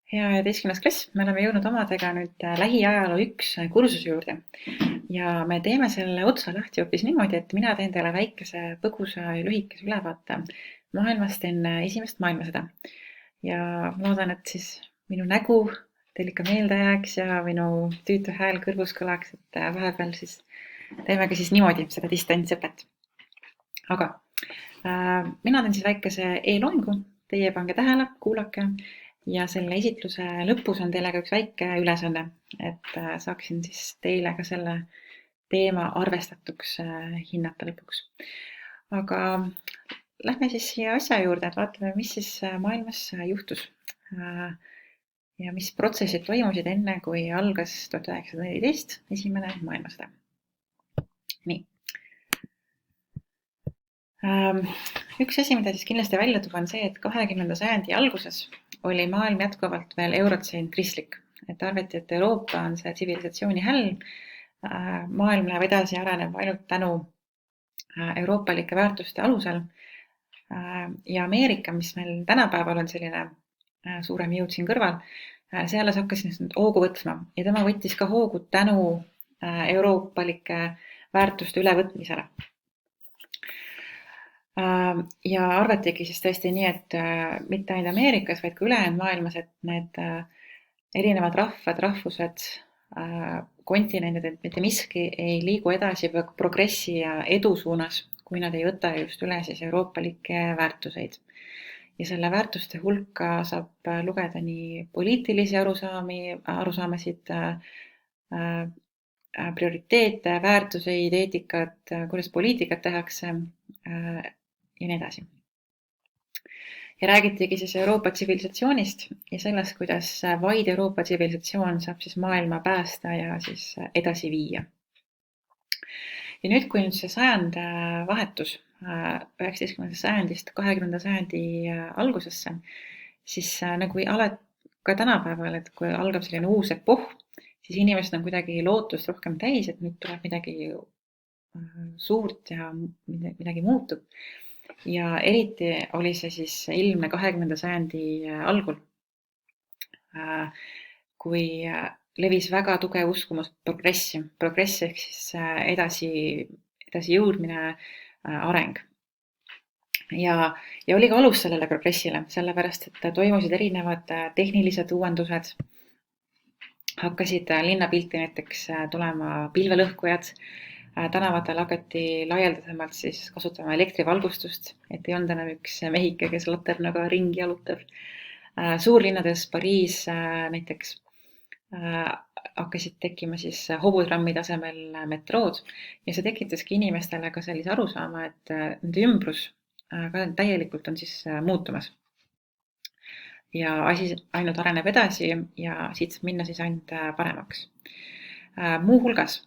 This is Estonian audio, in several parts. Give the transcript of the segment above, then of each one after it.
Hea 11. klass, me oleme jõudnud omadega nüüd lähiajaloo 1 kursuse juurde ja me teeme selle otsa lahti hoopis niimoodi, et mina teen teile väikese põgusa ja lühikese ülevaate maailmast enne esimest maailmasõda. Ja loodan, et siis minu nägu teil ikka meelde jääks ja minu tüütu hääl kõrvus kõlaks, et vahepeal siis teemegi siis niimoodi seda distantsõpet. Aga mina teen siis väikese e-loengu, teie pange tähele, kuulake. Ja selle esitluse lõpus on teile ka üks väike ülesanne, et saaksin siis teile ka selle teema arvestatuks hinnata lõpuks. Aga lähme siis siia asja juurde, et vaatame, mis siis maailmas juhtus ja mis protsessid toimusid enne, kui algas 1914 esimene maailmasõda. Nii. Üks asi, mida siis kindlasti välja tuua, on see, et 20. sajandi alguses oli maailm jätkuvalt veel eurotsentristlik. Et arvati, et Euroopa on see tsivilisatsiooni häll. Maailm läheb edasi ja areneb ainult tänu euroopalike väärtuste alusel. Ja Ameerika, mis meil tänapäeval on selline suurem jõud siin kõrval, see alles hakkas nüüd hoogu võtma ja tema võttis ka hoogu tänu euroopalike väärtuste ülevõtmisele. Ja arvatigi siis tõesti nii, et mitte ainult Ameerikas, vaid ka ülejäänud maailmas, et need erinevad rahvad, rahvused, kontinendid, et mitte miski ei liigu edasi progressi ja edu suunas, kui nad ei võta just üle siis euroopalikke väärtuseid. Ja selle väärtuste hulka saab lugeda nii poliitilisi arusaamasid, prioriteete, väärtuseid, eetikat, kuidas poliitikat tehakse ja nii edasi. Ja räägitigi siis Euroopa tsivilisatsioonist ja sellest, kuidas vaid Euroopa tsivilisatsioon saab siis maailma päästa ja siis edasi viia. Ja nüüd, kui nüüd see sajand vahetus 19. sajandist 20. sajandi algusesse, siis nagu ka tänapäeval, et kui algab selline uus epohh, siis inimesed on kuidagi lootust rohkem täis, et nüüd tuleb midagi suurt ja midagi muutub. Ja eriti oli see siis ilmne 20. sajandi algul, kui levis väga tugev uskumus progressi. Progress ehk siis edasi jõudmine, areng. Ja oli ka alus sellele progressile, sellepärast, et toimusid erinevad tehnilised uuendused. Hakkasid linnapilti näiteks tulema pilvelõhkujad. Tänavatel hakati laialdasemalt siis kasutama elektrivalgustust, et ei olnud enam üks mehike, kes laternaga ringi jalutab. Suurlinnades Pariis näiteks hakkasid tekkima siis hobutrammi tasemel metrood ja see tekitaski inimestele ka sellise arusaama, et nende ümbrus ka täielikult on siis muutumas. Ja asi ainult areneb edasi ja siit saab minna siis ainult paremaks. Muuhulgas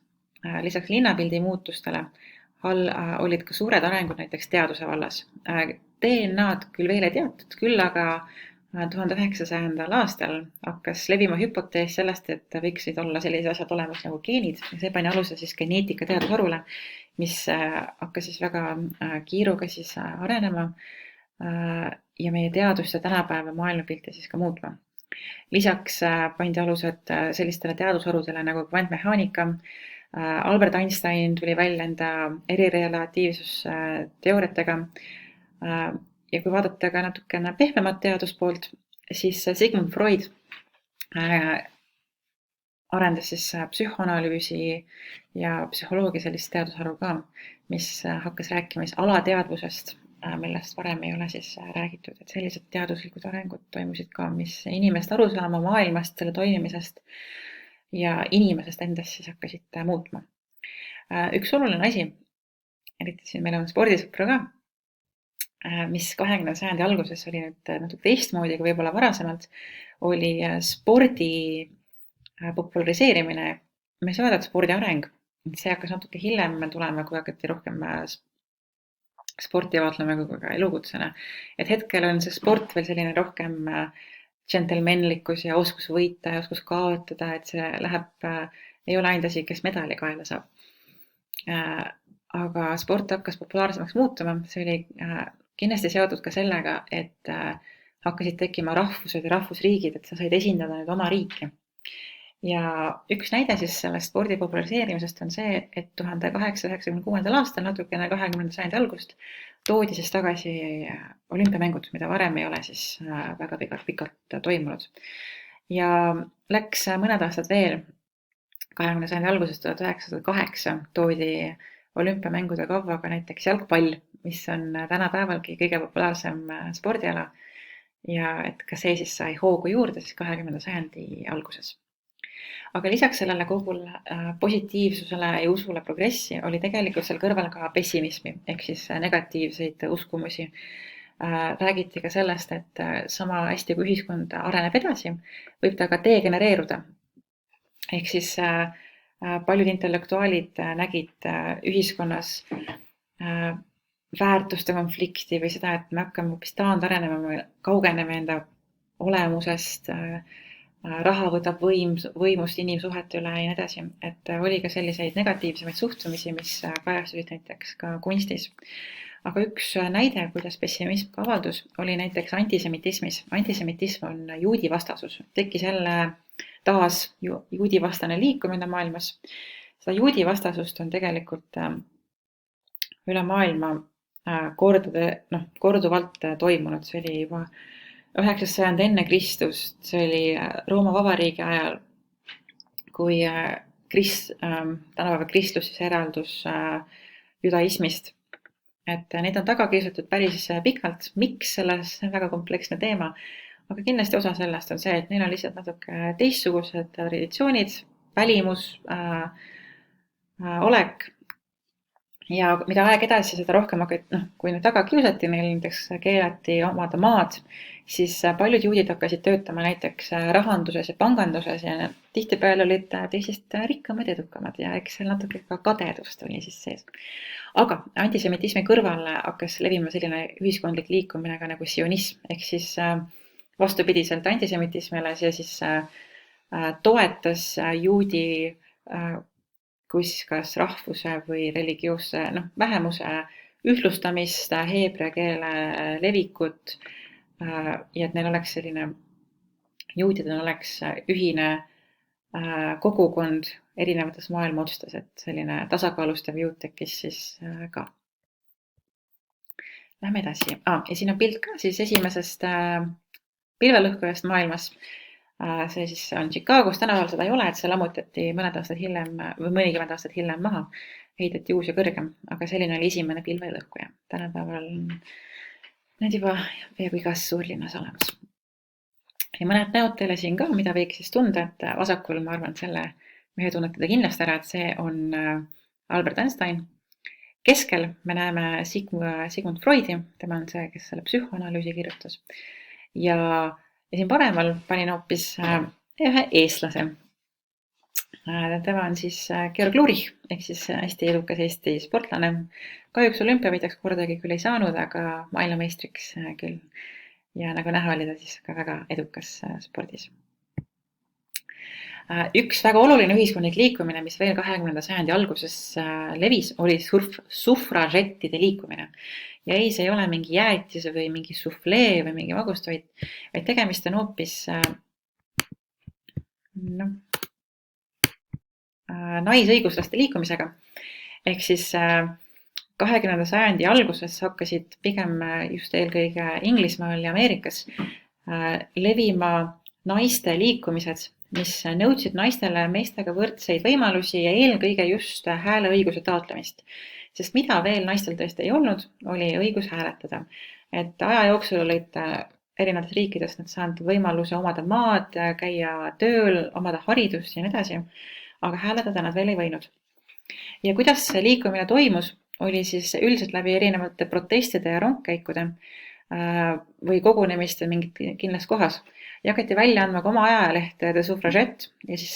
lisaks linnapildi muutustele olid ka suured arengud näiteks teaduse vallas. DNA-d küll veel ei teatud, küll aga 1900. aastal hakkas levima hüpotees sellest, et võiksid olla sellised asjad olemas nagu geenid ja see pani aluse siis geneetika teadusharule, mis hakkas siis väga kiiruga siis arenema ja meie teadust ja tänapäeva maailmapilti siis ka muutma. Lisaks pandi alused sellistele teadusharudele nagu kvantmehaanika. Albert Einstein tuli välja enda erirelatiivsusteooriatega ja kui vaadata ka natukene pehmemat teaduspoolt, siis Sigmund Freud arendas siis psühhoanalüüsi ja psühholoogia sellist teadusharu ka, mis hakkas rääkima alateadvusest, millest varem ei ole siis räägitud, et sellised teaduslikud arengud toimusid ka, mis inimest aru saama maailmast, selle toimimisest ja inimesest endast siis hakkasid muutma. Üks oluline asi, eriti siin meil on spordisõpru ka, mis 20. sajandi alguses oli nüüd natuke teistmoodi kui võib-olla varasemalt, oli spordi populariseerimine. Me ei saa öelda, et spordi areng. See hakkas natuke hiljem tulema, kui hakati rohkem sporti vaatlema kui ka elukutsena. Et hetkel on see sport veel selline rohkem džentelmenlikkus ja oskus võita ja oskus kaotada, et see ei ole ainult asi, kes medali kaela saab. Aga sport hakkas populaarsemaks muutuma, see oli kindlasti seotud ka sellega, et hakkasid tekkima rahvused ja rahvusriigid, et sa said esindada nüüd oma riiki. Ja üks näide siis sellest spordi populariseerimisest on see, et 1896. aastal, natukene 20. sajandi algust, toodi siis tagasi olümpiamängud, mida varem ei ole siis väga pikalt toimunud. Ja läks mõned aastad veel, 20. sajandi alguses 1908 toodi olümpiamängude kavva ka näiteks jalgpall, mis on tänapäevalgi kõige populaarsem spordiala. Ja et ka see siis sai hoogu juurde siis 20. sajandi alguses. Aga lisaks sellele kogule positiivsusele ja usule progressi oli tegelikult seal kõrval ka pessimismi ehk siis negatiivseid uskumusi. Räägiti ka sellest, et sama hästi kui ühiskond areneb edasi, võib ta ka degenereeruda. Ehk siis paljud intellektuaalid nägid ühiskonnas väärtuste konflikti või seda, et me hakkame hoopis taandarenema, me kaugeneme enda olemusest, raha võtab võimust inimsuhete üle ja nii edasi, et oli ka selliseid negatiivsemaid suhtumisi, mis kajastusid näiteks ka kunstis. Aga üks näide, kuidas pessimism ka avaldus, oli näiteks antisemitismis. Antisemitism on juudi vastasus. Tekkis jälle taas juudi vastane liikumine maailmas. Seda juudi vastasust on tegelikult üle maailma korduvalt toimunud. See oli juba 9. sajand enne Kristust, see oli Rooma Vabariigi ajal, kui tänapäeva kristlus siis eraldus judaismist. Et neid on taga kiusatud päris pikalt. Miks selles on väga kompleksne teema? Aga kindlasti osa sellest on see, et neil on lihtsalt natuke teistsugused traditsioonid, välimus, olek. Ja mida aeg edasi, seda rohkem kui nüüd taga kiusati, neil näiteks keelati omada maad, siis paljud juudid hakkasid töötama näiteks rahanduses ja panganduses ja tihtipeale olid teisest rikkamad ja edukamad ja eks seal natuke ka kadedust oli siis sees. Aga antisemitismi kõrval hakkas levima selline ühiskondlik liikumine ka nagu sionism, ehk siis vastupidiselt antisemitismile see siis toetas juudi kas rahvuse või religioosse vähemuse ühtlustamist, heebrea keele levikut ja et neil oleks juudidel oleks ühine kogukond erinevates maailma otstes, et selline tasakaalustav jõud tekkis siis ka. Lähme edasi. Ja siin on pilt ka siis esimesest pilvelõhkujast maailmas. See siis on Chicagos, tänapäeval seda ei ole, et see lammutati mõnikümmend aastat hiljem maha, heideti uus ja kõrgem, aga selline oli esimene pilvelõhkuja. Tänapäeval on need juba peaaegu igas suurlinnas olemas. Ja mõned näod teile siin ka, mida võiks siis tunda, et vasakul ma arvan, et selle mehe tunnetada kindlasti ära, et see on Albert Einstein. Keskel me näeme Sigmund Freudi, tema on see, kes selle psühhoanalüüsi kirjutas. Ja siin paremal panin hoopis ühe eestlase. Tema on siis Georg Lurich, ehk siis hästi edukas Eesti sportlane. Kahjuks olümpiavõitjaks kordagi küll ei saanud, aga maailmameistriks küll. Ja nagu näha oli ta siis ka väga edukas spordis. Üks väga oluline ühiskondlik liikumine, mis veel 20. sajandi alguses levis, oli sufražettide liikumine. Ja ei, see ei ole mingi jäätis või mingi suflee või mingi magust, vaid tegemist on hoopis naisõiguslaste liikumisega. Ehk siis 20. sajandi alguses hakkasid pigem just eelkõige Inglismaal ja Ameerikas levima naiste liikumised, mis nõudsid naistele meestega võrdseid võimalusi ja eelkõige just hääleõiguse taotlemist. Sest mida veel naistel tõesti ei olnud, oli õigus hääletada. Et aja jooksul olid erinevates riikides nad saanud võimaluse omada maad, käia tööl, omada haridust ja nii edasi, aga hääletada nad veel ei võinud. Ja kuidas see liikumine toimus, oli siis üldiselt läbi erinevate protestide ja rongkäikude või kogunemiste mingit kindlas kohas. Ja hakati välja andma ka oma ajaleht The Suffragette ja siis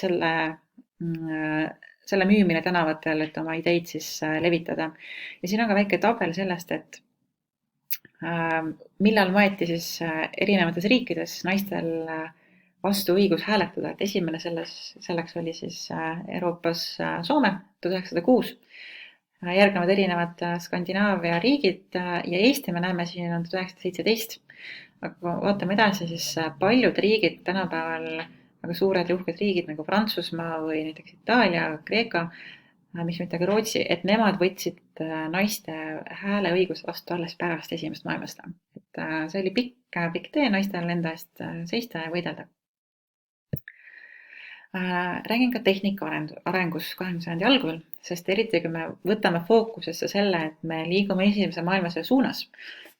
selle müümine tänavatel, et oma ideid siis levitada. Ja siin on ka väike tabel sellest, et millal võeti siis erinevates riikides naistel vastu õigus hääletada. Et esimene selleks oli siis Euroopas Soome 1906. Järgnevad erinevad Skandinaavia riigid ja Eesti me näeme siin on 1917. aga kui vaatame edasi, siis paljud riigid tänapäeval, väga suured ja uhked riigid nagu Prantsusmaa või näiteks Itaalia, Kreeka, mis mitte ka Rootsi, et nemad võtsid naiste hääleõiguse vastu alles pärast esimest maailmasõda. Et see oli pikk tee naistel enda eest seista ja võidelda. Räägin ka tehnika arengus 20. sajandi algul, sest eriti kui me võtame fookusesse selle, et me liigume esimese maailmasõja suunas,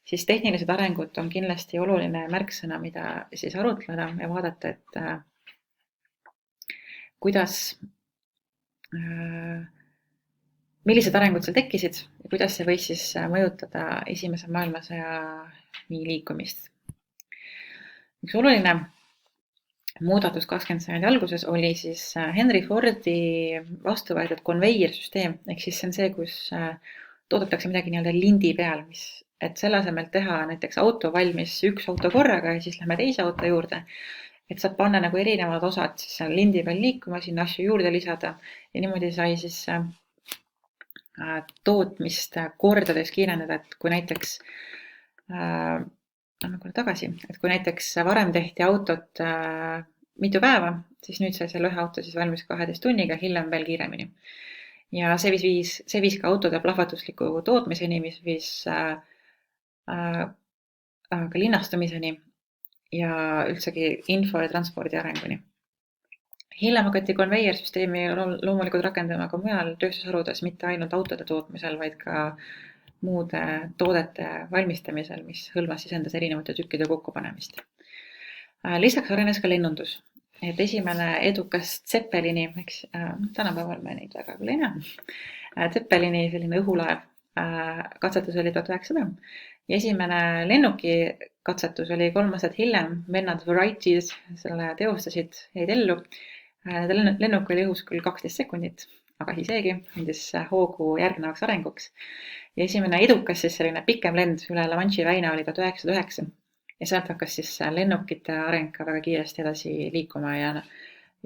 siis tehnilised arengud on kindlasti oluline märksõna, mida siis arutleda ja vaadata, et kuidas, millised arengud seal tekkisid ja kuidas see võis siis mõjutada esimese maailmasõjani liikumist. Üks oluline muudatus 20. sajandi alguses oli siis Henry Fordi vastu võetud konveiersüsteem, ehk siis see on see, kus toodetakse midagi nii-öelda lindi peal, et selle asemel teha näiteks auto valmis üks auto korraga ja siis lähme teise auto juurde, et saad panna nagu erinevad osad siis seal lindi peal liikuma, sinna asju juurde lisada ja niimoodi sai siis tootmist kordades kiirendada, et kui näiteks lähme korra tagasi, et kui näiteks varem tehti autot mitu päeva, siis nüüd sai selle ühe auto siis valmis 12 tunniga, hiljem veel kiiremini. Ja see viis ka autode plahvatusliku tootmiseni, mis viis ka linnastumiseni ja üldsegi info ja transpordi arenguni. Hiljem hakati konveiersüsteemi loomulikult rakendama ka mujal tööstusharudes, mitte ainult autode tootmisel, vaid ka muude toodete valmistamisel, mis hõlmas siis endas erinevate tükkide kokkupanemist. Lisaks arenes ka lennundus, et esimene edukas Zeppelini, eks tänapäeval me neid väga küll ei näe, Zeppelini selline õhulaev katsetus oli 1900 ja esimene lennuki katsetus oli 3 aastat hiljem, vennad Varieties selle teostasid, jäid ellu. Lennuk oli õhus küll 12 sekundit, aga siis seegi andis hoogu järgnevaks arenguks. Ja esimene edukas siis selline pikem lend üle La Manche'i väina oli 1909 ja sealt hakkas siis lennukite areng ka väga kiiresti edasi liikuma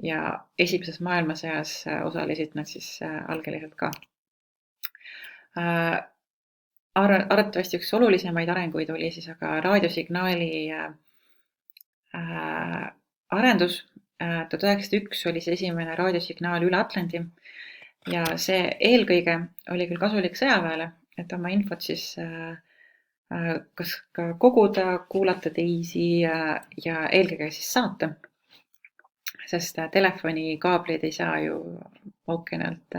ja esimeses maailmasõjas osalesid nad siis algeliselt ka. Arvatavasti üks olulisemaid arenguid oli siis aga raadiosignaali arendus. 1901 oli see esimene raadiosignaal üle Atlandi ja see eelkõige oli küll kasulik sõjaväele, et oma infot siis kas ka koguda, kuulata teisi ja eelkõige siis saata, sest telefonikaablid ei saa ju ookeanilt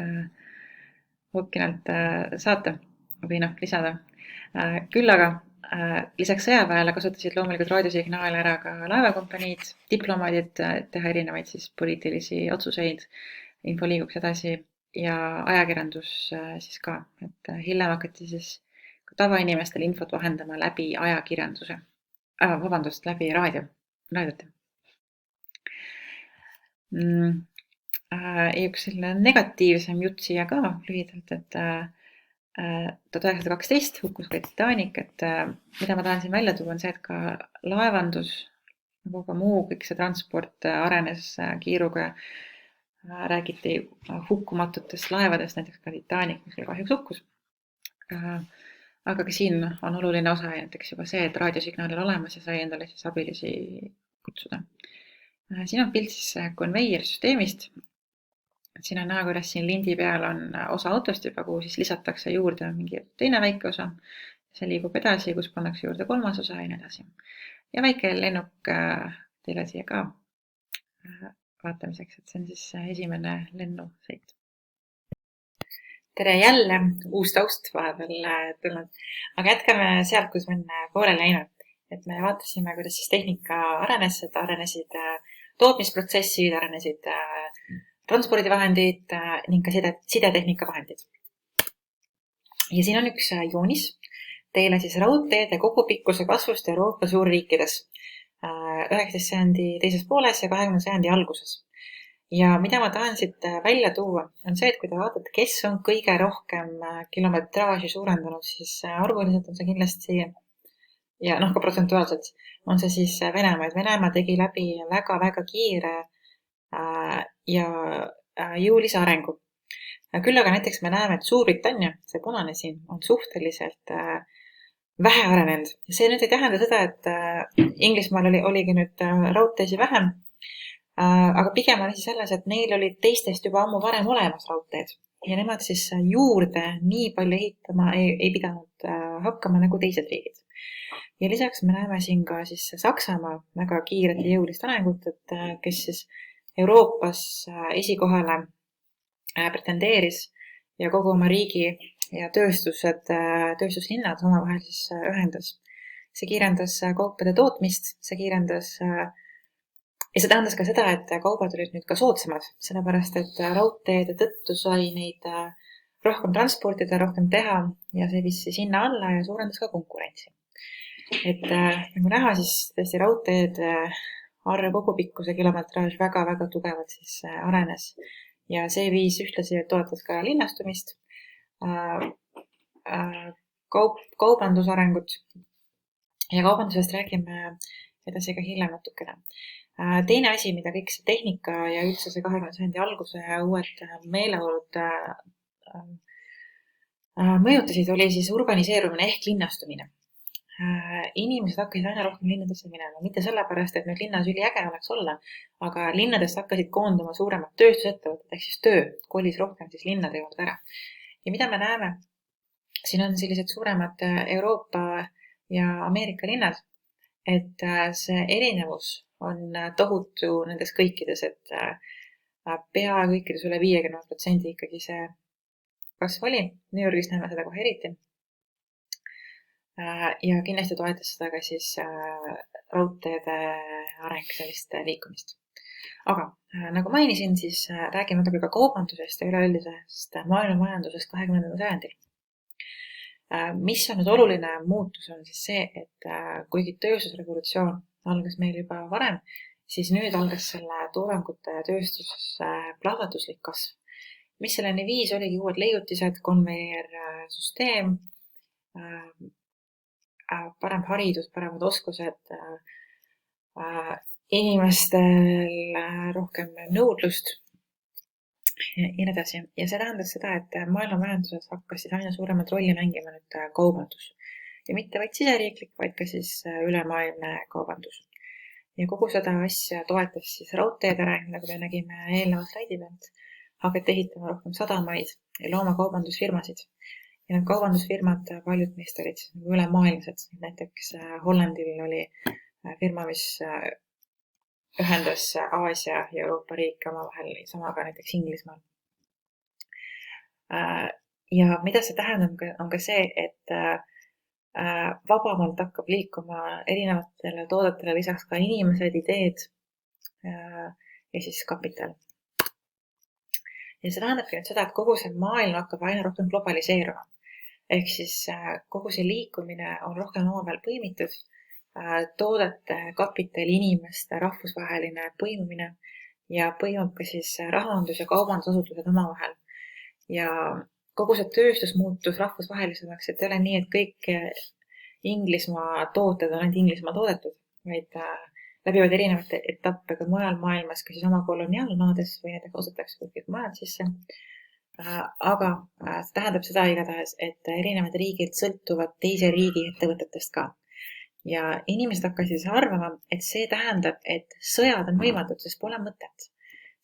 saata või lisada. Küll aga lisaks sõjaväele kasutasid loomulikult raadiosignaale ära ka laevakompaniid, diplomaadid, teha erinevaid siis poliitilisi otsuseid, info liiguks edasi ja ajakirjandus siis ka, et hiljem hakati siis ka tavainimestel infot vahendama läbi ajakirjanduse, läbi raadiote. Ja üks selline negatiivsem jutt siia ka lühidalt, et 1912 hukkus ka Titanic, et mida ma tahan siin välja tuua on see, et ka laevandus, nagu ka muu, kõik see transport arenes kiiruga. Räägiti hukkumatutest laevadest, näiteks ka Titanic, mis kahjuks hukkus. Aga ka siin on oluline osa näiteks juba see, et raadiosignaal on olemas ja sai endale siis abilisi kutsuda. Siin on pilt siis konveiersüsteemist. Siin on näha, kuidas siin lindi peal on osa autost juba, kuhu siis lisatakse juurde mingi teine väike osa. See liigub edasi, kus pannakse juurde 3. osa ja nii edasi. Ja väike lennuk teile siia ka vaatamiseks, et see on siis esimene lennusõit. Tere jälle, uus taust vahepeal tulnud. Aga jätkame sealt, kus me pooleli läinud. Et me vaatasime, kuidas siis tehnika arenes, et arenesid tootmisprotsessid, arenesid transpordivahendid ning ka sidetehnika vahendid. Ja siin on üks joonis teile siis raudteede kogupikkuse kasvust Euroopa suurriikides 19. sajandi teises pooles ja 20. sajandi alguses. Ja mida ma tahan siit välja tuua, on see, et kui te vaatate, kes on kõige rohkem kilometraaži suurendanud, siis arvuliselt on see kindlasti ja ka protsentuaalselt on see siis Venemaa. Venemaa tegi läbi väga kiire ja jõulise arengu. Küll aga näiteks me näeme, et Suurbritannia, see punane siin, on suhteliselt vähe arenenud. See nüüd ei tähenda seda, et Inglismaal oligi nüüd raudteesi vähem, aga pigem oli selles, et neil olid teistest juba ammu varem olemas raudteed ja nemad siis juurde nii palju ehitama ei pidanud hakkama nagu teised riigid. Ja lisaks me näeme siin ka siis Saksamaa väga kiiret ja jõulist arengut, et kes siis Euroopas esikohale pretendeeris ja kogu oma riigi ja tööstuslinnad omavahel siis ühendas. See kiirendas kaupade tootmist, see kiirendas ja see tähendas ka seda, et kaubad olid nüüd ka soodsamad, sellepärast et raudteede tõttu sai neid rohkem transportida, rohkem teha ja see viis siis hinna alla ja suurendas ka konkurentsi. Et nagu näha, siis tõesti raudteed arv kogupikkuse kilometraaž väga-väga tugevalt siis arenes ja see viis ühtlasi toetas ka linnastumist, kaubandusarengut ja kaubandusest räägime edasi ka hiljem natukene. Teine asi, mida kõik see tehnika ja üldse see 20. sajandi alguse uued meeleolud mõjutasid, oli siis urbaniseerumine ehk linnastumine. Inimesed hakkasid aina rohkem linnadesse minema, mitte sellepärast, et nüüd linnas üliäge oleks olla, aga linnadest hakkasid koonduma suuremad tööstusettevõtted, ehk siis töö kolis rohkem siis linnade juurde ära. Ja mida me näeme? Siin on sellised suuremad Euroopa ja Ameerika linnad, et see erinevus on tohutu nendes kõikides, et pea kõikides üle 50% ikkagi see kasv oli. New Yorgis näeme seda kohe eriti. Ja kindlasti toetas seda ka siis raudteede areng sellist liikumist. Aga nagu mainisin, siis räägime natuke ka kaubandusest ja üleüldisest maailmamajandusest 20. sajandil. Mis on nüüd oluline muutus on siis see, et kuigi tööstusrevolutsioon algas meil juba varem, siis nüüd algas selle toodangute ja tööstuse plahvatuslik kasv. Mis selleni viis, oligi uued leiutised, konveiersüsteem, parem haridus, paremad oskused, inimestel rohkem nõudlust ja nii edasi. Ja see tähendas seda, et maailmamajanduses hakkas siis aina suuremat rolli mängima nüüd kaubandus. Ja mitte vaid siseriiklik, vaid ka siis ülemaailmne kaubandus. Ja kogu seda asja toetas siis raudteede areng, nagu me nägime eelneva slaidi pealt, hakati ehitama rohkem sadamaid ja looma kaubandusfirmasid. Ja need kaubandusfirmad, paljud neist olid ülemaailmsed. Näiteks Hollandil oli firma, mis ühendas Aasia ja Euroopa riike omavahel, sama ka näiteks Inglismaal. Ja mida see tähendab, on ka see, et vabamalt hakkab liikuma erinevatele toodetele lisaks ka inimesed, ideed ja siis kapital. Ja see tähendabki nüüd seda, et kogu see maailm hakkab aina rohkem globaliseeruma. Ehk siis kogu see liikumine on rohkem omavahel põimitud, toodete, kapitali, inimeste rahvusvaheline põimumine ja põimub ka siis rahandus- ja kaubandusasutused omavahel. Ja kogu see tööstus muutus rahvusvahelisemaks, et ei ole nii, et kõik Inglismaa tooted on ainult Inglismaa toodetud, vaid läbivad erinevate etappe ka mujal maailmas, ka siis oma koloniaalmaades või näiteks ostetakse kuskilt majad sisse. Aga see tähendab seda igatahes, et erinevad riigid sõltuvad teise riigi ettevõtetest ka. Ja inimesed hakkasid siis arvama, et see tähendab, et sõjad on võimatud, sest pole mõtet.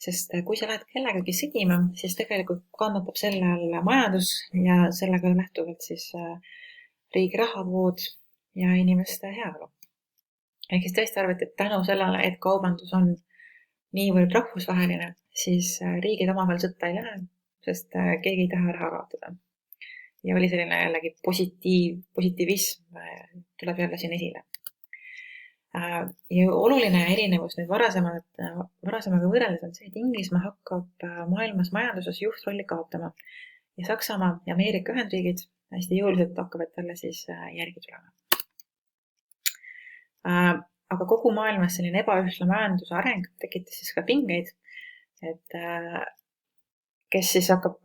Sest kui sa lähed kellegagi sõdima, siis tegelikult kannatab selle all majandus ja sellega lähtuvalt siis riigi rahavood ja inimeste heaolu. Ehk siis tõesti arvati, et tänu sellele, et kaubandus on niivõrd rahvusvaheline, siis riigid omavahel sõtta ei lähe, sest keegi ei taha raha kaotada. Ja oli selline jällegi positiivism tuleb jälle siin esile. Ja oluline erinevus nüüd varasemaga võrreldes on see, et Inglismaa hakkab maailmas majanduses juhtrolli kaotama ja Saksamaa ja Ameerika Ühendriigid hästi jõuliselt hakkavad talle siis järgi tulema. Aga kogu maailmas selline ebaühtla majanduse areng tekitas siis ka pingeid, et kes siis hakkab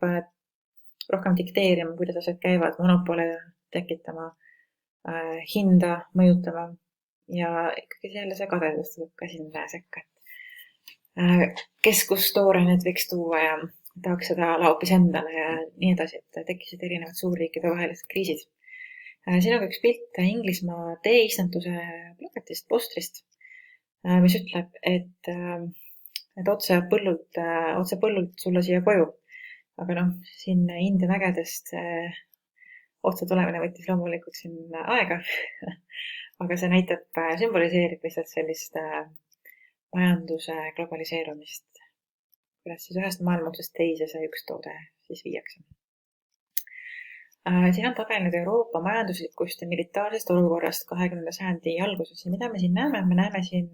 rohkem dikteerima, kuidas asjad käivad, monopole tekitama, hinda mõjutama ja ikkagi jälle see kadedus tuleb ka sinna sekka. Kes kus toorainet võiks tuua ja tahaks seda laopis endale ja nii edasi, et tekkisid erinevad suurriikide vahelised kriisid. Siin on ka üks pilt Inglismaa teeistanduse plakatist, postrist, mis ütleb, et otse põllult sulle siia koju. Aga noh, siin India mägedest otse tulemine võttis loomulikult siin aega. Aga see sümboliseerib lihtsalt sellist majanduse globaliseerumist, kuidas siis ühest maailma otsast teise see üks toode siis viiakse. Siin on tabel nüüd Euroopa majanduslikust ja militaarsest olukorrast 20. sajandi alguses. Ja mida me siin näeme? Me näeme siin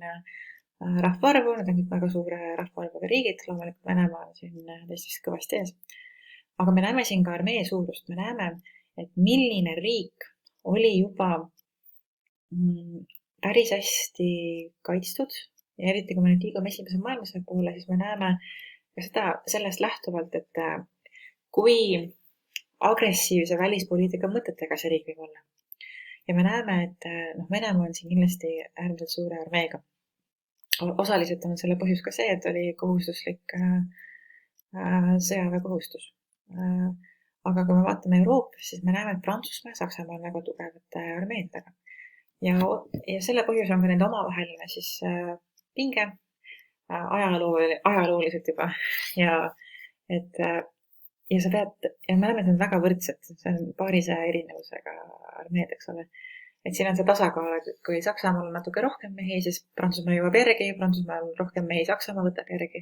rahvaarvu, need on kõik väga suure rahvaarvuga riigid, loomulikult Venemaa on siin teistest kõvasti ees. Aga me näeme siin ka armee suurust. Me näeme, et milline riik oli juba päris hästi kaitstud ja eriti kui me nüüd liigume esimese maailmasõja poole, siis me näeme ka seda sellest lähtuvalt, et kui agressiivse välispoliitika mõtetega see riik võib olla. Ja me näeme, et Venemaa on siin kindlasti äärmiselt suure armeega. Osaliselt on selle põhjus ka see, et oli kohustuslik sõjaväekohustus. Aga kui me vaatame Euroopas, siis me näeme, et Prantsusmaa ja Saksamaa on väga tugevate armeedega. Ja selle põhjus on ka nende omavaheline siis pinge ajalooliselt juba. Ja me näeme, et need on väga võrdsed. See on paarisaja erinevusega armeed, eks ole. Et siin on see tasakaal, et kui Saksamaal on natuke rohkem mehi, siis Prantsusmaa jõuab järgi, Prantsusmaal on rohkem mehi, Saksamaa võtab järgi.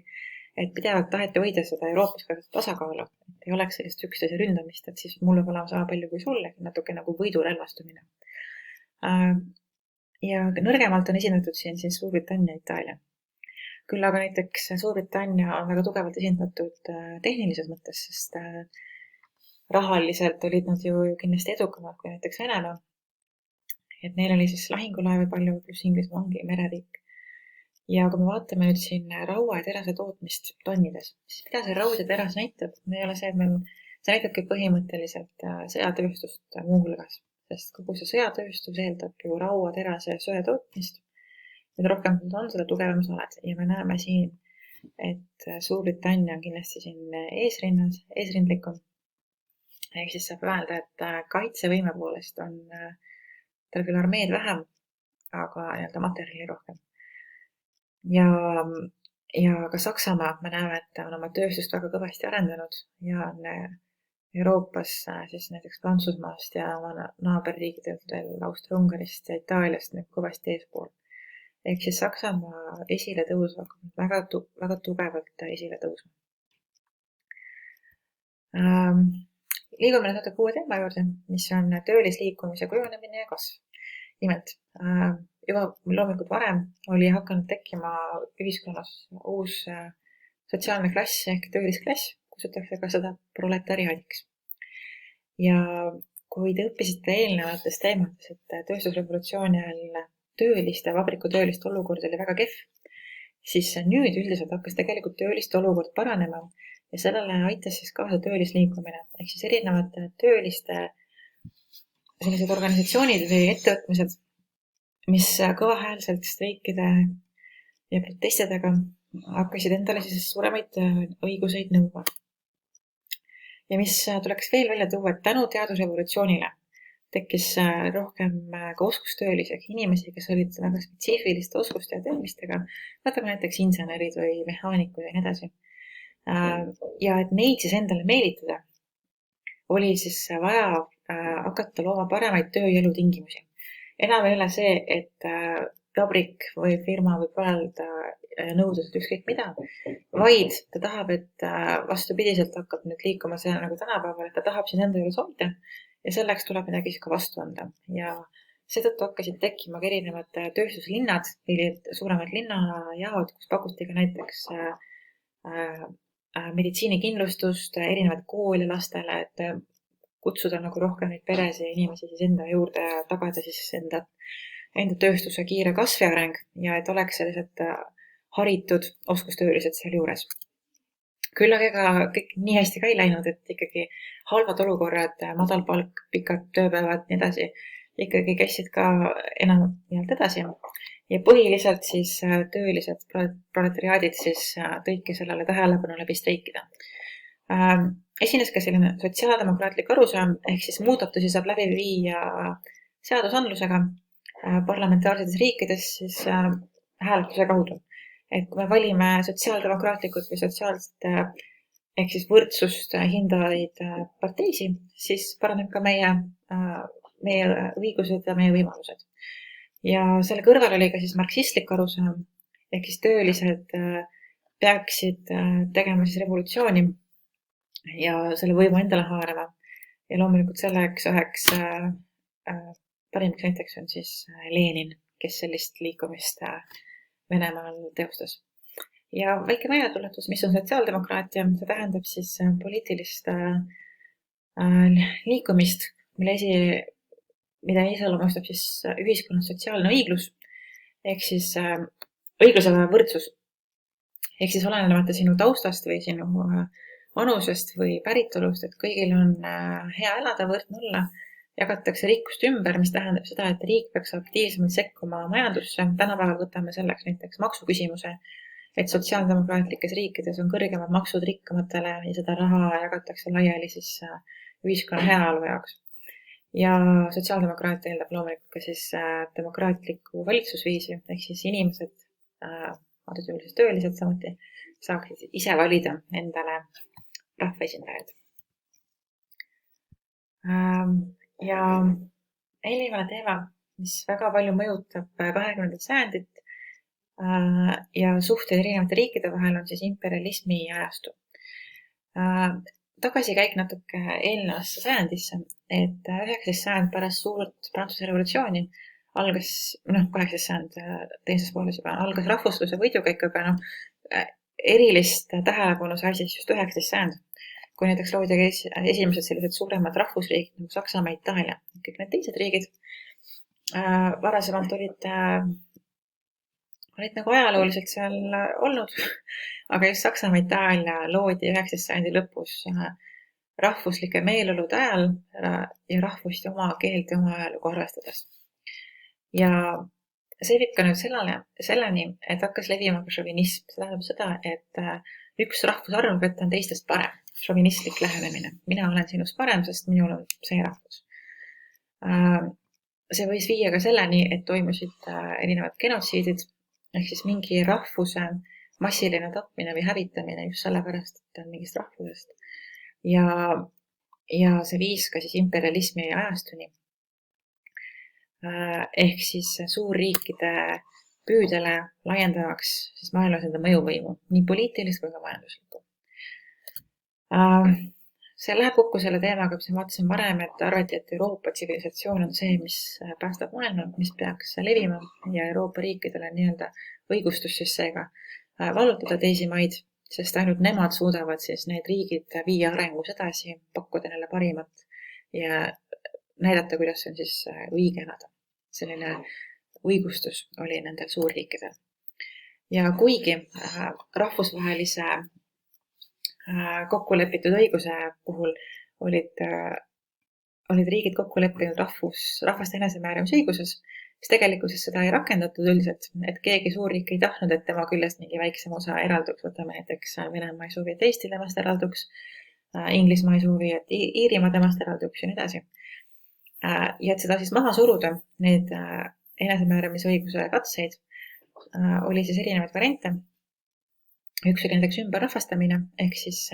Et pidevalt taheti hoida seda Euroopas ka tasakaalu, et ei oleks sellist üksteise ründamist, et siis mul võib olema sama palju kui sulle, natuke nagu võidurelvastumine. Ja nõrgemalt on esindatud siin siis Suurbritannia ja Itaalia. Küll aga näiteks Suurbritannia on väga tugevalt esindatud tehnilises mõttes, sest rahaliselt olid nad ju kindlasti edukamad kui näiteks Venemaa. Et neil oli siis lahingulaevi palju, pluss Inglismaa ongi mereriik. Ja kui me vaatame nüüd siin raua ja terase tootmist tonnides, siis mida see raud ja teras näitab? Me ei ole see, et see näitabki põhimõtteliselt sõjatööstust muuhulgas, sest kogu see sõjatööstus eeldab ju raua, terase ja söe tootmist. Mida rohkem on, seda tugevam sa oled. Ja me näeme siin, et Suurbritannia on kindlasti siin eesrindlikum. Ehk siis saab öelda, et kaitsevõime poolest on tal küll armeed vähem, aga materjali rohkem. Ja ka Saksamaa me näeme, et on oma tööstust väga kõvasti arendanud ja on Euroopas siis näiteks Prantsusmaast ja oma naaberriikidelt veel Austria-Ungarist ja Itaaliast kõvasti eespool. Ehk siis Saksamaa esiletõus hakkab väga tugevalt esile tõusma. Liigume nüüd natuke uue teema juurde, mis on töölisliikumise kujunemine ja kasv. Nimelt, juba loomulikult varem oli hakanud tekkima ühiskonnas uus sotsiaalne klass ehk töölisklass, kutsutakse ka seda proletariaadiks. Ja kui te õppisite eelnevates teemades, et tööstusrevolutsiooni ajal vabrikutööliste olukord oli väga kehv, siis nüüd üldiselt hakkas tegelikult tööliste olukord paranema ja sellele aitas siis kaasa töölisliikumine. Ehk siis erinevate tööliste sellised organisatsioonid või ettevõtmised, mis kõvahäälselt streikide ja protestidega hakkasid endale siis suuremaid õiguseid nõudma. Ja mis tuleks veel välja tuua, et tänu teadusrevolutsioonile tekkis rohkem ka oskustöölisi ehk inimesi, kes olid väga spetsiifiliste oskuste ja teadmistega, võtame näiteks insenerid või mehaanikud ja nii edasi. Ja et neid siis endale meelitada, oli siis vaja hakata looma paremaid töö- ja elutingimusi. Enam ei ole see, et vabrik või firma võib öelda nõudlused ükskõik mida, vaid ta tahab, et vastupidiselt hakkab nüüd liikuma see nagu tänapäeval, et ta tahab siin enda juures hoida ja selleks tuleb midagi ka vastu anda. Ja seetõttu hakkasid tekkima ka erinevad tööstuslinnad, suuremad linnajaod, kus pakuti ka näiteks meditsiinikindlustust, erinevaid koole lastele, et kutsuda nagu rohkem neid peresid ja inimesi siis enda juurde ja tagada siis enda tööstuse kiire kasv ja areng ja et oleks sellised haritud oskustöölised seal juures. Küll aga kõik nii hästi ka ei läinud, et ikkagi halvad olukorrad, madal palk, pikad tööpäevad, nii edasi, ikkagi käisid ka enam edasi. Ja põhiliselt siis töölised proletariaadid siis tõidki sellele tähelepanu läbi streikida. esines ka selline sotsiaaldemokraatlik arusaam, ehk siis muudatusi saab läbi viia seadusandlusega parlamentaarsetes riikides siis hääletuse kaudu. Et kui me valime sotsiaaldemokraatlikud või sotsiaalset ehk siis võrdsust hindavaid parteisi, siis paraneb ka meie õigused ja meie võimalused. Ja selle kõrval oli ka siis marksistlik arusaam, ehk siis töölised peaksid tegema siis revolutsiooni ja selle võimu endale haarama. Ja loomulikult selleks üheks parimaks näiteks on siis Lenin, kes sellist liikumist Venemaal teostas. Ja väike meeldetuletus, mis on sotsiaaldemokraatia, see tähendab siis poliitilist liikumist, mida iseloomustab siis ühiskonna sotsiaalne õiglus, ehk siis õigluse võrdsus. Ehk siis olenemata sinu taustast või sinu vanusest või päritolust, et kõigil on hea elada, võrdne olla, jagatakse rikkust ümber, mis tähendab seda, et riik peaks aktiivsemalt sekkuma majandusse. Tänapäeval võtame selleks näiteks maksuküsimuse, et sotsiaaldemokraatlikes riikides on kõrgemad maksud rikkamatele ja seda raha jagatakse laiali siis ühiskonna heaolu jaoks. Ja sotsiaaldemokraatia eeldab loomulikult ka siis demokraatlikku valitsusviisi, ehk siis inimesed, antud juhul siis töölised samuti, saaksid ise valida endale rahvaesindajad. Ja eelmine teema, mis väga palju mõjutab 20. sajandit ja suhted erinevate riikide vahel, on siis imperialismi ajastu. Tagasikäik natuke eelnevasse sajandisse, et 19. sajand pärast suurt Prantsuse revolutsiooni algas, 18. sajand teises pooles juba, algas rahvusluse võidukäikuga, erilist tähelepanu sai siis just 19. sajand, kui näiteks loodi esimesed sellised suuremad rahvusriigid nagu Saksamaa, Itaalia. Kõik need teised riigid varasemalt olid nagu ajalooliselt seal olnud, aga just Saksamaa, Itaalia loodi 19. sajandi lõpus rahvuslike meeleolude ajal ja rahvust ja oma keelt ja oma ajalugu arvestades. Ja see viib ka nüüd selleni, et hakkas levima ka šovinism. See tähendab seda, et üks rahvusarv võtta on teistest parem. Šovinistlik lähenemine. Mina olen sinust parem, sest minul on see rahvus. See võis viia ka selleni, et toimusid erinevad genotsiidid, ehk siis mingi rahvuse massiline tapmine või hävitamine just sellepärast, et on mingist rahvusest. Ja see viis ka siis imperialismi ajastuni. Ehk siis suurriikide püüdele laiendamaks siis maailmas enda mõjuvõimu, nii poliitilist kui ka majanduslikku. See läheb kokku selle teemaga, mis ma vaatasin varem, et arvati, et Euroopa tsivilisatsioon on see, mis päästab maailma, mis peaks levima ja Euroopa riikidele nii-öelda õigustus siis seega vallutada teisi maid, sest ainult nemad suudavad siis need riigid viia arengus edasi, pakkuda neile parimat ja näidata, kuidas on siis õige elada. Selline õigustus oli nendel suurriikidel. Ja kuigi rahvusvahelise kokkulepitud õiguse puhul olid riigid kokku leppinud rahvaste enesemääramisõiguses, siis tegelikkuses seda ei rakendatud üldiselt, et keegi suurriik ei tahtnud, et tema küljest mingi väiksem osa eralduks. Võtame näiteks Venemaa ei soovi, et Eesti temast eralduks, Inglismaa ei soovi, et Iirimaa temast eralduks ja nii edasi. Ja et seda siis maha suruda, need enesemääramisõiguse katseid, oli siis erinevaid variante. Üks oli näiteks ümberrahvastamine, ehk siis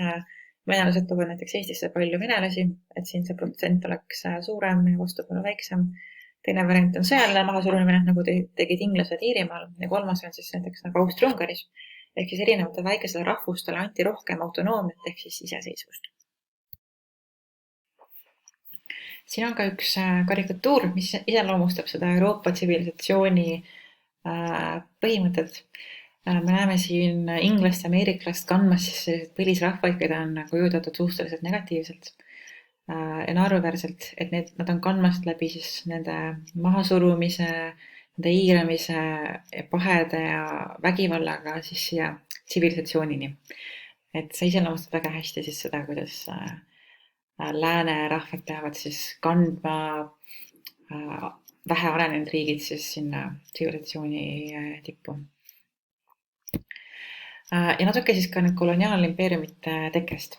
venelased toovad näiteks Eestisse palju venelasi, et siin see protsent oleks suurem ja vastupanu väiksem. Teine variant on sõjaline mahasurumine, nagu tegid inglased Iirimaal, ja kolmas on siis näiteks nagu Austria-Ungaris, ehk siis erinevate väikesele rahvustele anti rohkem autonoomiat ehk siis iseseisvust. Siin on ka üks karikatuur, mis iseloomustab seda Euroopa tsivilisatsiooni põhimõtet. Me näeme siin inglast ja ameeriklast kandmas siis põlisrahvaid, keda on kujutatud suhteliselt negatiivselt ja naeruväärselt, et nad on kandmast läbi siis nende mahasurumise, nende iiramise, pahede ja vägivallaga siis siia tsivilisatsioonini. Et see iseloomustab väga hästi siis seda, kuidas lääne rahvad peavad siis kandma vähe arenenud riigid siis sinna tsivilisatsiooni tippu. Ja natuke siis ka nüüd koloniaalimpeeriumite tekkest.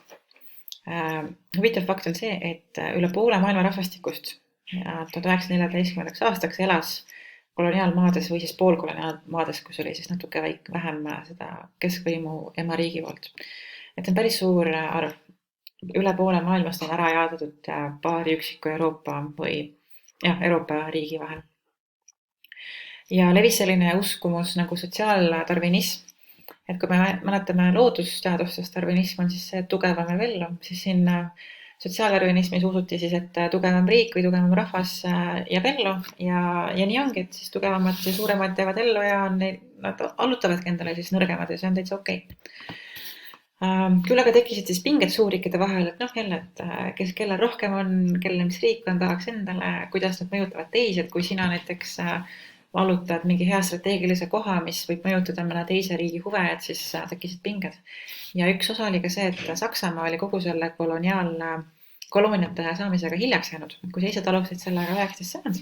Huvitav fakt on see, et üle poole maailma rahvastikust 1914. aastaks elas koloniaalmaades või siis poolkoloniaalmaades, kus oli siis natuke vähem seda keskvõimu emariigi poolt. Et see on päris suur arv. Üle poole maailmast on ära jaotatud paari üksiku Euroopa või Euroopa riigi vahel. Ja levis selline uskumus nagu sotsiaaldarvinism, et kui me mäletame loodusteadustest, darvinism on siis see, et tugevam ja vellu, siis siin sotsiaaldarvinismis usuti siis, et tugevam riik või tugevam rahvas jääb ellu ja nii ongi, et siis tugevamad ja suuremad jäävad ellu ja nad allutavadki endale siis nõrgemad ja see on täitsa okei. Küll aga tekkisid siis pinged suurriikide vahel, et jälle, et kellel rohkem on, kellel mis riik on, tahaks endale, kuidas nad mõjutavad teisi, et kui sina näiteks vallutad mingi hea strateegilise koha, mis võib mõjutada mõne teise riigi huve, et siis tekkisid pinged. Ja üks osa oli ka see, et Saksamaa oli kogu selle kolooniate saamisega hiljaks jäänud. Kui teised alustasid sellega 19. sajand,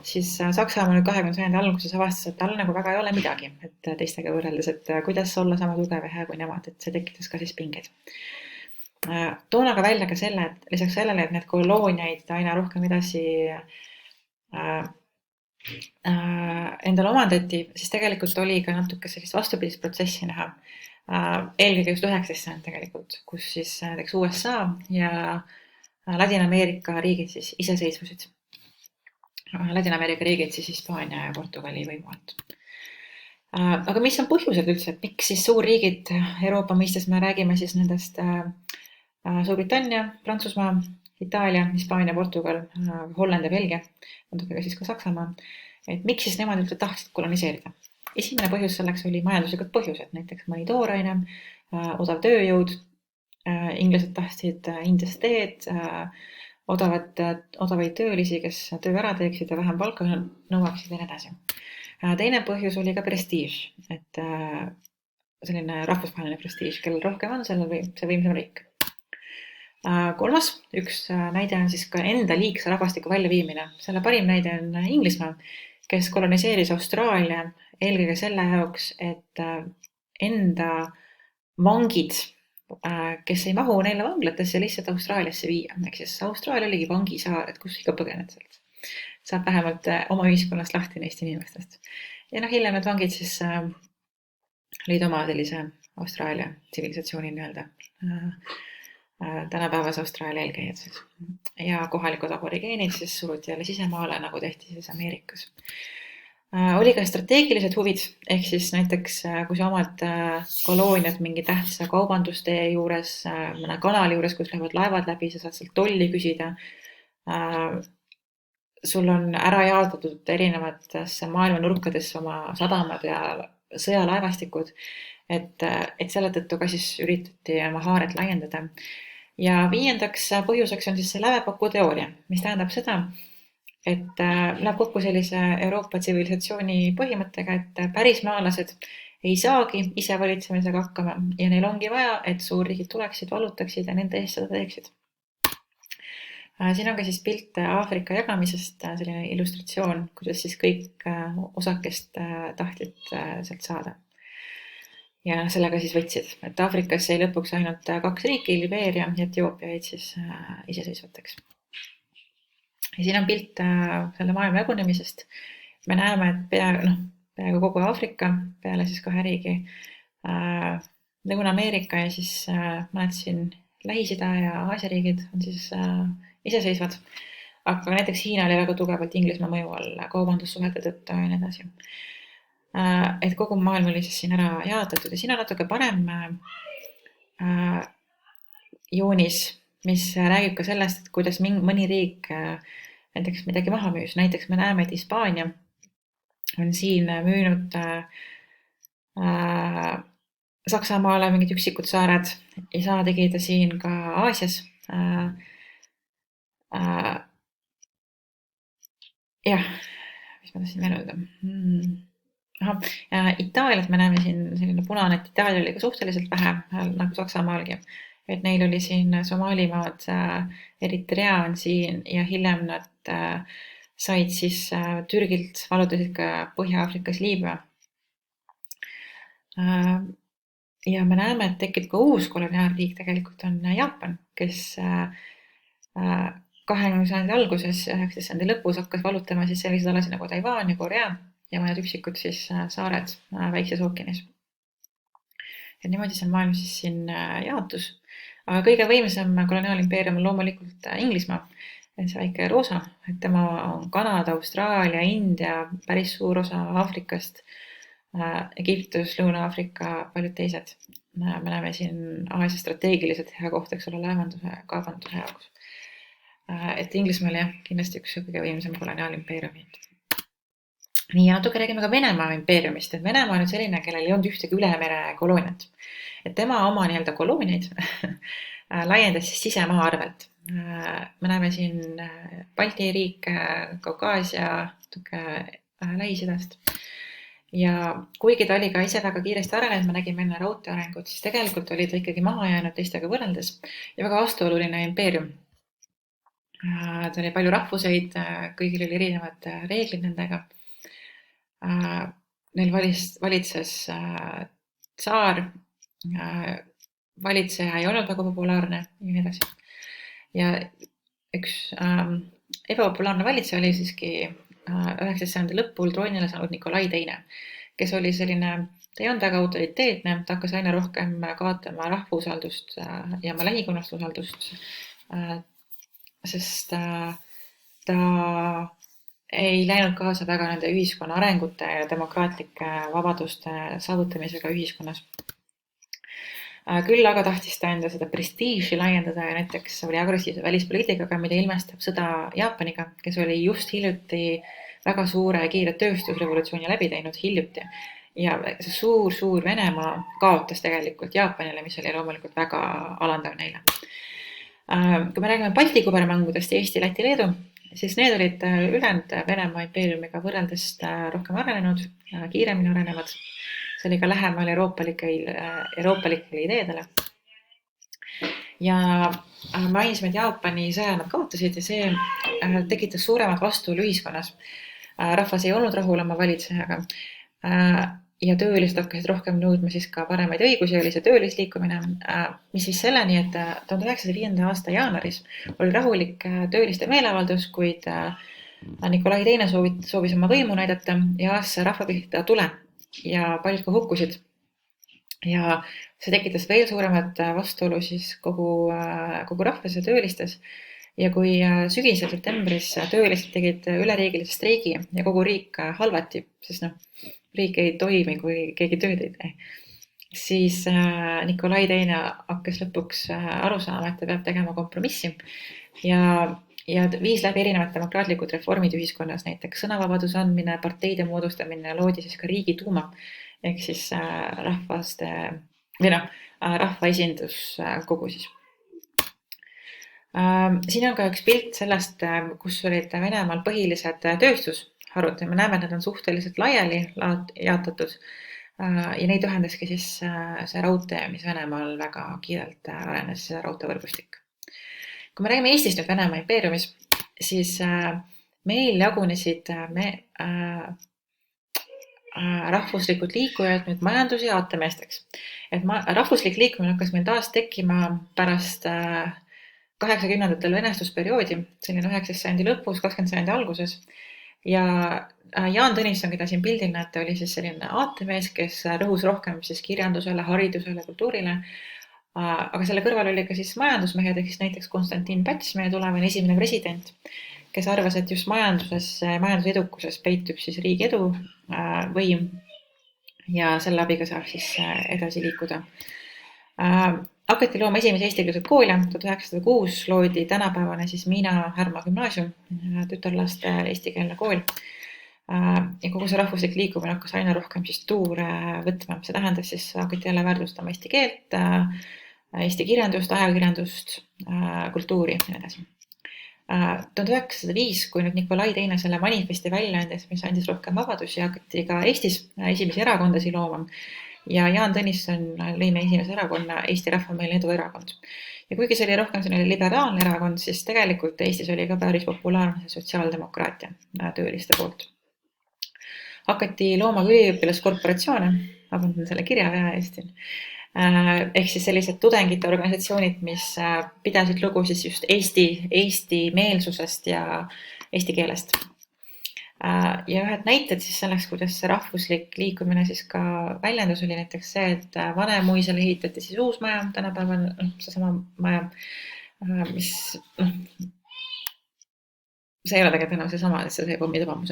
siis Saksamaa nüüd 20. sajandi alguses avastas, et tal nagu väga ei ole midagi, et teistega võrreldes, et kuidas olla sama tugev ja hea kui nemad, et see tekitas ka siis pingeid. Toon aga välja ka selle, et lisaks sellele, et need kolooniaid aina rohkem edasi endale omandati, siis tegelikult oli ka natuke sellist vastupidist protsessi näha. Eelkõige just 19. sajand tegelikult, kus siis näiteks USA ja Ladina-Ameerika riigid siis iseseisvusid. Ladina-Ameerika riigid siis Hispaania ja Portugali võimu alt. Aga mis on põhjused üldse, et miks siis suurriigid Euroopa mõistes me räägime siis nendest Suurbritannia, Prantsusmaa, Itaalia, Hispaania, Portugal, Holland ja Belgia, natuke siis ka Saksamaa, et miks siis nemad üldse tahtsid koloniseerida? Esimene põhjus selleks oli majanduslikud põhjused, näiteks mõni tooraine, odav tööjõud, inglased tahtsid Indiast teed, odavaid töölisi, kes töö ära teeksid ja vähem palka nõuaksid ja nii edasi. Teine põhjus oli ka prestiiž, et selline rahvusvaheline prestiiž, kellel rohkem on, sellel see võimsam riik. Kolmas, üks näide on siis ka enda liigse rahvastiku väljaviimine. Selle parim näide on Inglismaa, kes koloniseeris Austraalia eelkõige selle jaoks, et enda vangid, kes ei mahu neile vanglatesse, lihtsalt Austraaliasse viia. Ehk siis Austraalia oligi vangisaar, et kus ikka põgened sealt. Saab vähemalt oma ühiskonnast lahti neist inimestest. Ja hiljem need vangid siis lõid oma sellise Austraalia tsivilisatsiooni nii-öelda tänapäevas Austraalia eelkäijad siis. Ja kohalikud aborigeenid siis suruti jälle sisemaale, nagu tehti siis Ameerikas. Oli ka strateegilised huvid, ehk siis näiteks kui sa omad kolooniat mingi tähtsa kaubandustee juures, mõne kanali juures, kus lähevad laevad läbi, sa saad sealt tolli küsida. Sul on ära jaotatud erinevatesse maailma nurkadesse oma sadamad ja sõjalaevastikud, et selle tõttu ka siis üritati oma haaret laiendada. Ja viiendaks põhjuseks on siis see lävepaku teooria, mis tähendab seda, et läheb kokku sellise Euroopa tsivilisatsiooni põhimõttega, et pärismaalased ei saagi ise valitsemisega hakkama ja neil ongi vaja, et suurriigid tuleksid, vallutaksid ja nende eest seda teeksid. Siin on ka siis pilt Aafrika jagamisest, selline illustratsioon, kuidas siis kõik osakest tahtsid sealt saada. Ja sellega siis võtsid, et Aafrikas jäi lõpuks ainult 2 riiki, Liberia ja Etioopia jäid siis iseseisvateks. Ja siin on pilt selle maailma jagunemisest. Me näeme, et peaaegu kogu Aafrika, peale siis 2 riigi, Lõuna-Ameerika ja siis mõned siin Lähis-Ida ja Aasia riigid on siis iseseisvad. Aga näiteks Hiina oli väga tugevalt Inglismaa mõju all kaubandussuhete tõttu ja nii edasi. Et kogu maailm oli siis siin ära jaotatud ja siin on natuke parem joonis, mis räägib ka sellest, et kuidas mõni riik näiteks midagi maha müüs. Näiteks me näeme, et Hispaania on siin müünud Saksamaale mingid üksikud saared ja sama tegi ta siin ka Aasias. Jah, mis ma tahtsin veel öelda? Itaaliat me näeme siin selline punane, et Itaalia oli ka suhteliselt vähe, nagu Saksamaalgi. Et neil oli siin Somaalimaad, Eritrea on siin ja hiljem nad said siis Türgilt, vallutasid ka Põhja-Aafrikas Liibüa. ja me näeme, et tekib ka uus koloniaalriik, tegelikult on Jaapan, kes 20. sajandi alguses, 19. sajandi lõpus hakkas vallutama siis selliseid alasid nagu Taiwan ja Korea ja mõned üksikud siis saared Väikses ookeanis. Et niimoodi see maailm siis siin jaotus. Aga kõige võimsam koloniaalimpeerium on loomulikult Inglismaa, see väike roosa, et tema on Kanada, Austraalia, India, päris suur osa Aafrikast, Egiptus, Lõuna-Aafrika, paljud teised. Me näeme siin Aasia strateegiliselt hea koht, eks ole, laevanduse, kaubanduse jaoks. Et Inglismaal jah, kindlasti üks kõige võimsam koloniaalimpeeriumid. Nii, ja natuke räägime ka Venemaa impeeriumist, et Venemaa on nüüd selline, kellel ei olnud ühtegi ülemere kolooniat. Et tema oma nii-öelda kolooniaid laiendas siis sisemaa arvelt. Me näeme siin Balti riike, Kaukaasia, Lähis-Idast. Ja kuigi ta oli ka ise väga kiiresti arenenud, me nägime enne raudtee arengut, siis tegelikult oli ta ikkagi maha jäänud teistega võrreldes ja väga vastuoluline impeerium. Ta oli palju rahvuseid, kõigil oli erinevad reeglid nendega. Neil valitses tsaar, valitseja ei olnud väga populaarne ja nii edasi. Ja üks ebapopulaarne valitseja oli siiski 19. sajandi lõpul troonile saanud Nikolai II, kes oli selline, ta ei olnud väga autoriteetne, ta hakkas aina rohkem kaotama rahva usaldust ja oma lähikonnast usaldust, sest ta ei läinud kaasa väga nende ühiskonna arengute ja demokraatlike vabaduste saavutamisega ühiskonnas. Küll aga tahtis ta enda seda prestiiži laiendada ja näiteks oli agressiivse välispoliitikaga, mida ilmestab sõda Jaapaniga, kes oli just hiljuti väga suure ja kiire tööstusrevolutsiooni läbi teinud hiljuti. Ja see suur Venemaa kaotas tegelikult Jaapanile, mis oli loomulikult väga alandav neile. Kui me räägime Balti kubermangudest, Eesti, Läti, Leedu, siis need olid ülejäänud Venemaa impeeriumiga võrreldes rohkem arenenud, kiiremini arenevad. See oli ka lähemal euroopalikele ideedele. Ja mainisime, et Jaapani sõja nad kaotasid ja see tekitas suuremat vastuolu ühiskonnas. Rahvas ei olnud rahul oma valitsejaga ja töölised hakkasid rohkem nõudma siis ka paremaid õigusi, oli see töölisliikumine, mis viis selleni, et 1905. aasta jaanuaris oli rahulik tööliste meeleavaldus, kuid Nikolai II soovis oma võimu näidata ja ajas rahva pihta tule ja paljud ka hukkusid. Ja see tekitas veel suuremat vastuolu siis kogu rahvas ja töölistes. Ja kui sügisel septembris töölised tegid üleriigilise streigi ja kogu riik halvati, sest riik ei toimi, kui keegi tööd ei tee, siis Nikolai II hakkas lõpuks aru saama, et ta peab tegema kompromissi ja viis läbi erinevad demokraatlikud reformid ühiskonnas, näiteks sõnavabaduse andmine, parteide moodustamine, loodi siis ka Riigiduuma ehk siis rahvaesinduskogu siis. Siin on ka üks pilt sellest, kus olid Venemaal põhilised tööstusharud ja me näeme, et nad on suhteliselt laiali jaotatud ja neid ühendaski siis see raudtee, mis Venemaal väga kiirelt arenes, see raudteevõrgustik. Kui me räägime Eestist nüüd Venemaa impeeriumis, siis meil jagunesid rahvuslikud liikujad nüüd majandus- ja aatemeesteks. Et rahvuslik liikumine hakkas meil taas tekkima pärast 80-ndatel venestusperioodi, selline 19. sajandi lõpus, 20. sajandi alguses. Ja Jaan Tõnisson, keda siin pildil näete, oli siis selline aatemees, kes rõhus rohkem siis kirjandusele, haridusele, kultuurile. Aga selle kõrval oli ka siis majandusmehed, ehk siis näiteks Konstantin Päts, meie tulevane esimene president, kes arvas, et just majanduse edukuses peitub siis riigi edu, võim ja selle abiga saab siis edasi liikuda. Hakati looma esimese eestikeelset kooli, 1906 loodi tänapäevane siis Miina Härma gümnaasium, tütarlaste eestikeelne kool. Ja kogu see rahvuslik liikumine hakkas aina rohkem siis tuure võtma. See tähendas siis hakati jälle väärtustama eesti keelt, eesti kirjandust, ajakirjandust, kultuuri ja edasi. 1905, kui nüüd Nikolai II selle manifesti välja andis, mis andis rohkem vabadusi, hakati ka Eestis esimesi erakondasi looma. Ja Jaan Tõnisson lõime esimese erakonna Eesti Rahvameelne Eduerakond. Ja kuigi see oli rohkem selline liberaalne erakond, siis tegelikult Eestis oli ka päris populaarne sotsiaaldemokraatia tööliste poolt. Hakati looma üliõpilaskorporatsioone, vabandan selle kirjavea eest, Ehk siis sellised tudengite organisatsioonid, mis pidasid lugu siis just Eesti meelsusest ja eesti keelest. Ja ühed näited siis selleks, kuidas see rahvuslik liikumine siis ka väljendus, oli näiteks see, et Vanemuisele ehitati siis uus maja, tänapäeval seesama maja, mis see ei ole tegelikult enam seesama, et see pommitabamus,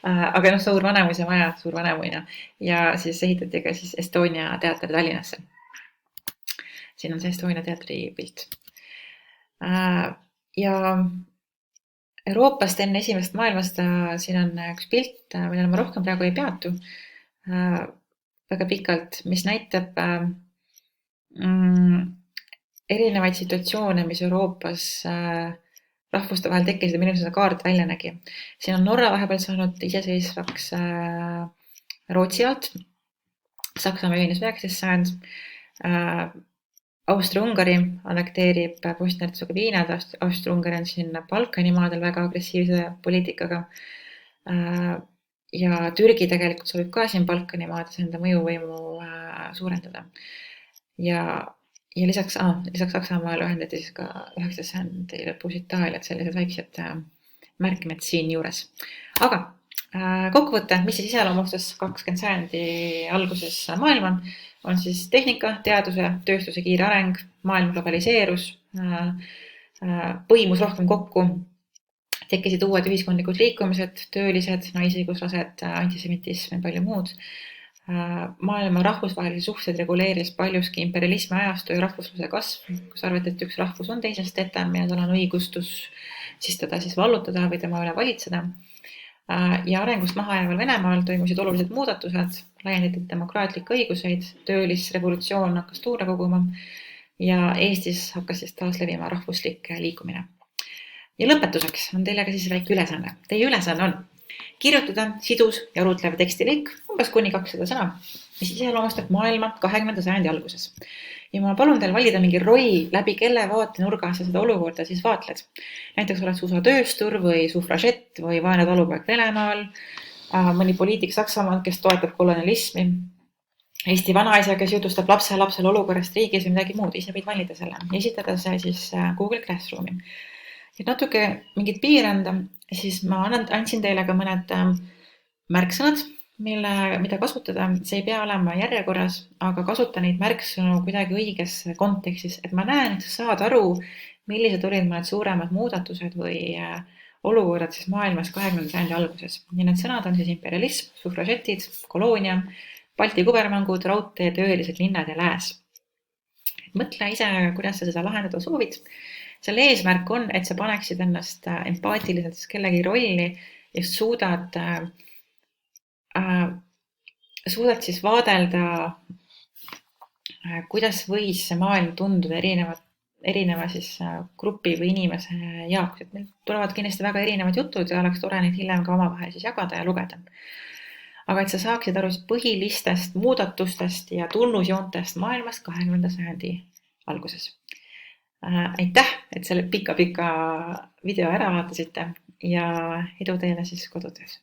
aga suur Vanemuise maja, suur Vanemuine ja siis ehitati ka siis Estonia teater Tallinnasse. Siin on see Estonia teatri pilt. Ja Euroopast enne esimest maailmasõda siin on üks pilt, millel ma rohkem praegu ei peatu väga pikalt, mis näitab erinevaid situatsioone, mis Euroopas rahvuste vahel tekkisid ja milline see kaart välja nägi. Siin on Norra vahepeal saanud iseseisvaks Rootsi alt, Saksamaa ühines 19. sajand, Austria-Ungari annekteerib Bosnia-Hertsegoviinad, Austria-Ungari on siin Balkani maadel väga agressiivse poliitikaga. Ja Türgi tegelikult soovib ka siin Balkani maades enda mõjuvõimu suurendada. Ja lisaks Saksamaale ühendati siis ka 19. sajandi lõpus Itaaliat, sellised väiksed märkmed siin juures. Aga kokkuvõte, mis siis iseloomustas 20. sajandi alguses maailma, on siis tehnika, teaduse, tööstuse kiire areng, maailm globaliseerus, põimus rohkem kokku, tekkisid uued ühiskondlikud liikumised, töölised, naisõiguslased, antisemitism ja palju muud. Maailma rahvusvahelisi suhteid reguleeris paljuski imperialismi ajastu ja rahvusluse kasv, kus arvati, et üks rahvus on teisest etem ja tal on õigustus siis teda siis vallutada või tema üle valitseda. Ja arengust maha jääval Venemaal toimusid olulised muudatused, laiendati demokraatlikke õiguseid, töölisrevolutsioon hakkas tuure koguma ja Eestis hakkas siis taas levima rahvuslik liikumine. Ja lõpetuseks on teile ka siis väike ülesanne. Teie ülesanne on kirjutada sidus ja arutlev tekstilik, umbes kuni 200 sõna, mis iseloomustab maailma 20. sajandi alguses. Ja ma palun teil valida mingi roll, läbi kelle vaatenurga sa seda olukorda siis vaatled. Näiteks oled USA tööstur või sufražett või vaene talupoeg Venemaal, mõni poliitik Saksamaal, kes toetab kolonialismi, Eesti vanaisa, kes jutustab lapselapsele olukorrast riigis või midagi muud, ise võid valida selle ja esitada see siis Google Classroomi. Et natuke mingit piir anda, siis ma andsin teile ka mõned märksõnad, mida kasutada. See ei pea olema järjekorras, aga kasuta neid märksõnu kuidagi õiges kontekstis, et ma näen, et sa saad aru, millised olid mõned suuremad muudatused või olukorrad siis maailmas 20. sajandi alguses. Ja need sõnad on siis imperialism, sufražetid, koloonia, Balti kubermangud, raudtee, töölised linnad ja lääs. Mõtle ise, kuidas sa seda lahendada soovid. Selle eesmärk on, et sa paneksid ennast empaatiliselt kellegi rolli ja suudad siis vaadelda, kuidas võis see maailm tunduda erineva siis grupi või inimese jaoks. Et meil tulevad kindlasti väga erinevad jutud ja oleks tore neid hiljem ka omavahel siis jagada ja lugeda. Aga et sa saaksid aru põhilistest muudatustest ja tunnusjoontest maailmast 20. sajandi alguses. Aitäh, et selle pika video ära vaatasite ja edu teile siis kodutöös.